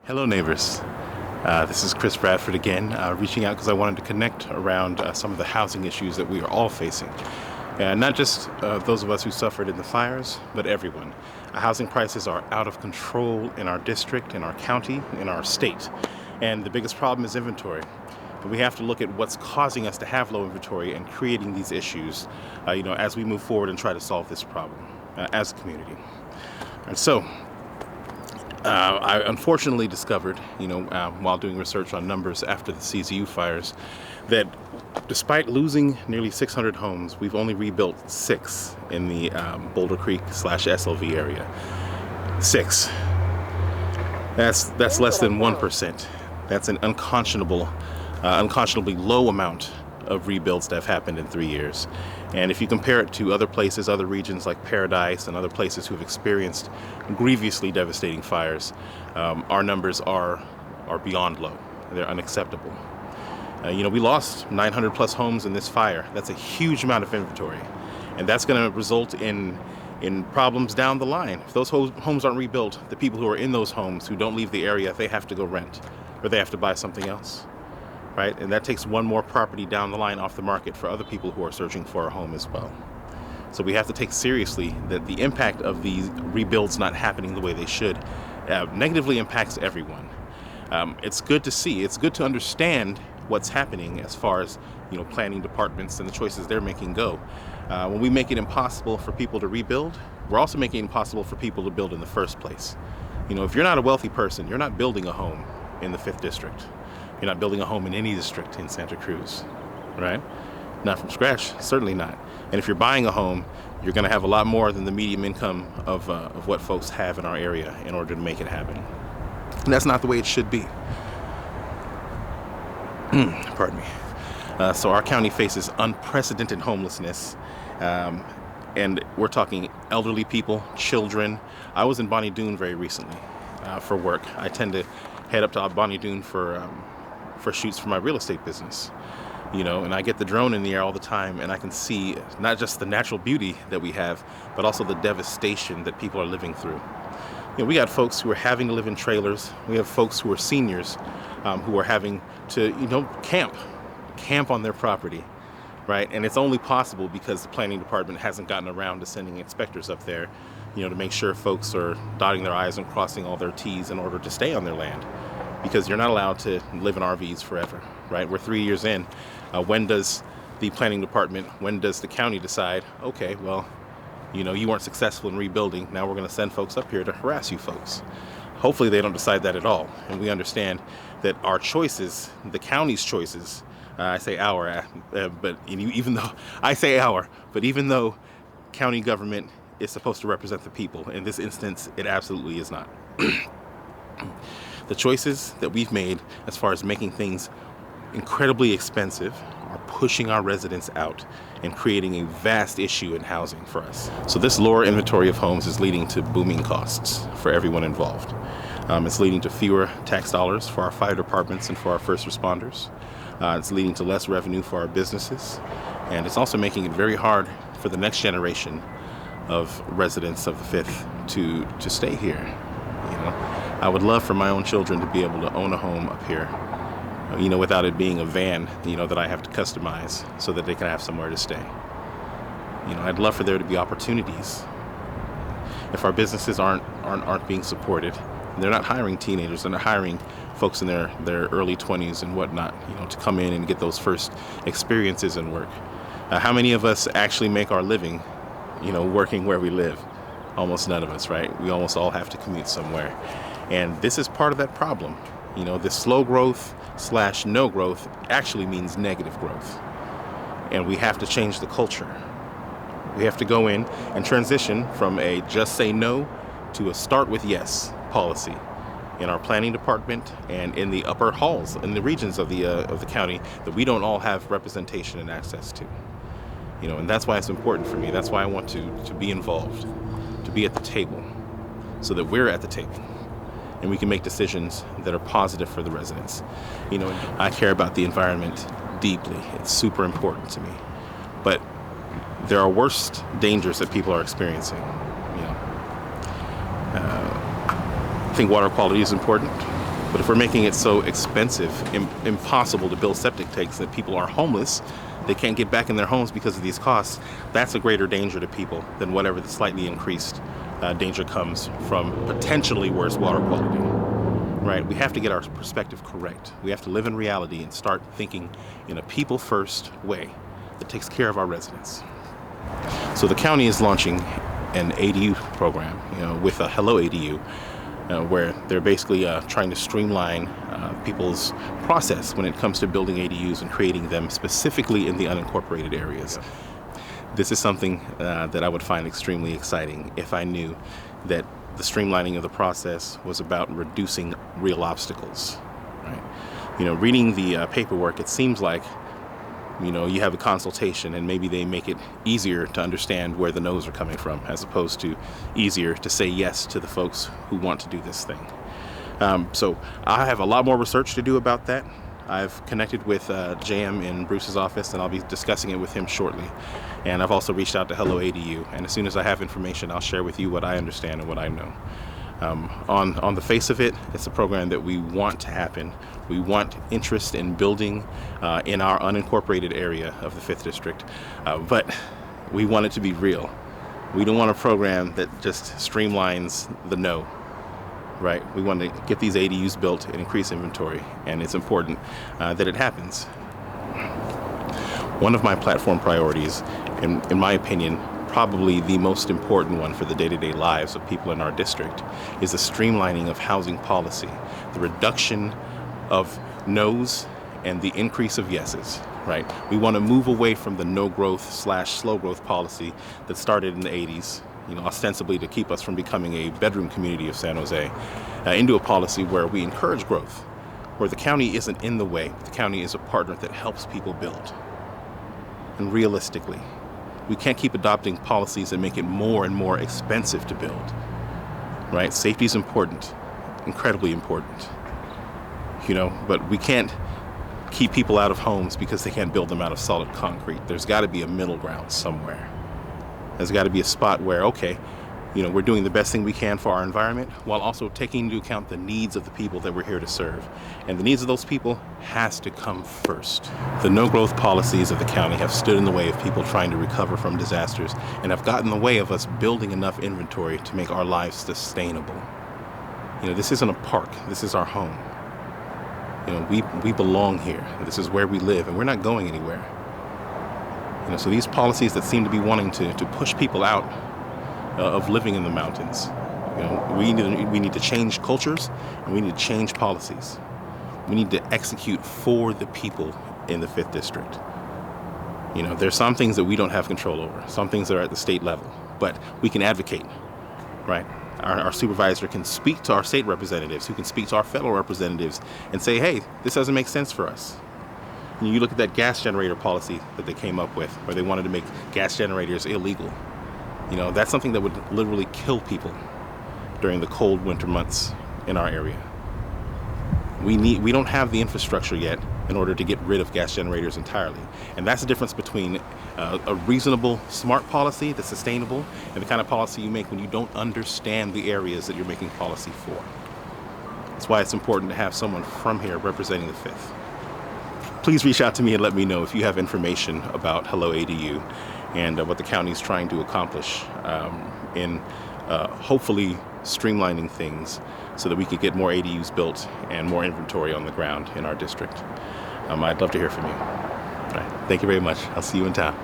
Hello, neighbors. This is Chris Bradford again, reaching out because I wanted to connect around some of the housing issues that we are all facing. And not just those of us who suffered in the fires, but everyone. Housing prices are out of control in our district, in our county, in our state. And the biggest problem is inventory. But we have to look at what's causing us to have low inventory and creating these issues, as we move forward and try to solve this problem as a community. And so, I unfortunately discovered, while doing research on numbers after the CZU fires, that despite losing nearly 600 homes, we've only rebuilt 6 in the Boulder Creek / SLV area. 6. That's less than 1%. That's an unconscionably low amount of rebuilds that have happened in 3 years. And if you compare it to other places, other regions like Paradise and other places who've experienced grievously devastating fires, our numbers are beyond low. They're unacceptable. We lost 900 plus homes in this fire. That's a huge amount of inventory. And that's going to result in problems down the line. If those homes aren't rebuilt, the people who are in those homes who don't leave the area, they have to go rent or they have to buy something else. Right? And that takes one more property down the line off the market for other people who are searching for a home as well. So we have to take seriously that the impact of these rebuilds not happening the way they should negatively impacts everyone. It's good to see, it's good to understand what's happening as far as planning departments and the choices they're making go. When we make it impossible for people to rebuild, we're also making it impossible for people to build in the first place. If you're not a wealthy person, you're not building a home in the 5th District. You're not building a home in any district in Santa Cruz, right? Not from scratch, certainly not. And if you're buying a home, you're going to have a lot more than the median income of what folks have in our area in order to make it happen. And that's not the way it should be. Pardon me. So our county faces unprecedented homelessness, and we're talking elderly people, children. I was in Bonnie Doon very recently for work. I tend to head up to Bonnie Doon for shoots for my real estate business, and I get the drone in the air all the time, and I can see not just the natural beauty that we have, but also the devastation that people are living through. We got folks who are having to live in trailers. We have folks who are seniors who are having to, camp on their property, right? And it's only possible because the planning department hasn't gotten around to sending inspectors up there, to make sure folks are dotting their I's and crossing all their T's in order to stay on their land. Because you're not allowed to live in RVs forever, right? We're 3 years in. When does the planning department, when does the county decide, okay, well, you weren't successful in rebuilding, now we're going to send folks up here to harass you folks? Hopefully they don't decide that at all. And we understand that our choices, the county's choices, I say our, but even though I say our, but even though county government is supposed to represent the people, in this instance, it absolutely is not. The choices that we've made as far as making things incredibly expensive are pushing our residents out and creating a vast issue in housing for us. So this lower inventory of homes is leading to booming costs for everyone involved. It's leading to fewer tax dollars for our fire departments and for our first responders. It's leading to less revenue for our businesses. And it's also making it very hard for the next generation of residents of the 5th to stay here. I would love for my own children to be able to own a home up here, without it being a van, that I have to customize so that they can have somewhere to stay. I'd love for there to be opportunities. If our businesses aren't being supported, they're not hiring teenagers, they're not hiring folks in their early 20s and whatnot, to come in and get those first experiences and work. How many of us actually make our living, working where we live? Almost none of us, right? We almost all have to commute somewhere. And this is part of that problem. This slow growth / no growth actually means negative growth. And we have to change the culture. We have to go in and transition from a just say no to a start with yes policy in our planning department and in the upper halls, in the regions of the county that we don't all have representation and access to. And that's why it's important for me. That's why I want to be involved, to be at the table, so that we're at the table and we can make decisions that are positive for the residents. I care about the environment deeply. It's super important to me. But there are worse dangers that people are experiencing. I think water quality is important. But if we're making it so expensive, impossible to build septic tanks, that people are homeless, they can't get back in their homes because of these costs, that's a greater danger to people than whatever the slightly increased danger comes from potentially worse water quality. Right? We have to get our perspective correct. We have to live in reality and start thinking in a people-first way that takes care of our residents. So the county is launching an ADU program, with a Hello ADU, where they're basically trying to streamline people's process when it comes to building ADUs and creating them specifically in the unincorporated areas. This is something that I would find extremely exciting if I knew that the streamlining of the process was about reducing real obstacles. Right? Reading the paperwork, it seems like you have a consultation and maybe they make it easier to understand where the no's are coming from, as opposed to easier to say yes to the folks who want to do this thing. So I have a lot more research to do about that. I've connected with JM in Bruce's office, and I'll be discussing it with him shortly. And I've also reached out to Hello ADU, and as soon as I have information, I'll share with you what I understand and what I know. On the face of it, it's a program that we want to happen. We want interest in building in our unincorporated area of the 5th District, but we want it to be real. We don't want a program that just streamlines the no. Right? We want to get these ADUs built and increase inventory, and it's important that it happens. One of my platform priorities, in my opinion, probably the most important one for the day-to-day lives of people in our district, is the streamlining of housing policy, the reduction of no's and the increase of yeses. Right? We want to move away from the no growth / slow growth policy that started in the 80s, ostensibly to keep us from becoming a bedroom community of San Jose, into a policy where we encourage growth, where the county isn't in the way, but the county is a partner that helps people build. And realistically, we can't keep adopting policies that make it more and more expensive to build. Right? Safety is important, incredibly important. But we can't keep people out of homes because they can't build them out of solid concrete. There's got to be a middle ground somewhere. There's got to be a spot where, okay, we're doing the best thing we can for our environment while also taking into account the needs of the people that we're here to serve. And the needs of those people has to come first. The no-growth policies of the county have stood in the way of people trying to recover from disasters and have gotten in the way of us building enough inventory to make our lives sustainable. This isn't a park. This is our home. We belong here. This is where we live, and we're not going anywhere. So these policies that seem to be wanting to push people out of living in the mountains, we need to change cultures, and we need to change policies. We need to execute for the people in the 5th District. There's some things that we don't have control over, some things that are at the state level, but we can advocate, right? Our supervisor can speak to our state representatives, who can speak to our federal representatives and say, hey, this doesn't make sense for us. And you look at that gas generator policy that they came up with, where they wanted to make gas generators illegal. That's something that would literally kill people during the cold winter months in our area. We don't have the infrastructure yet in order to get rid of gas generators entirely. And that's the difference between a reasonable, smart policy that's sustainable and the kind of policy you make when you don't understand the areas that you're making policy for. That's why it's important to have someone from here representing the 5th. Please reach out to me and let me know if you have information about Hello ADU and what the county is trying to accomplish in hopefully streamlining things so that we could get more ADUs built and more inventory on the ground in our district. I'd love to hear from you. All right. Thank you very much. I'll see you in town.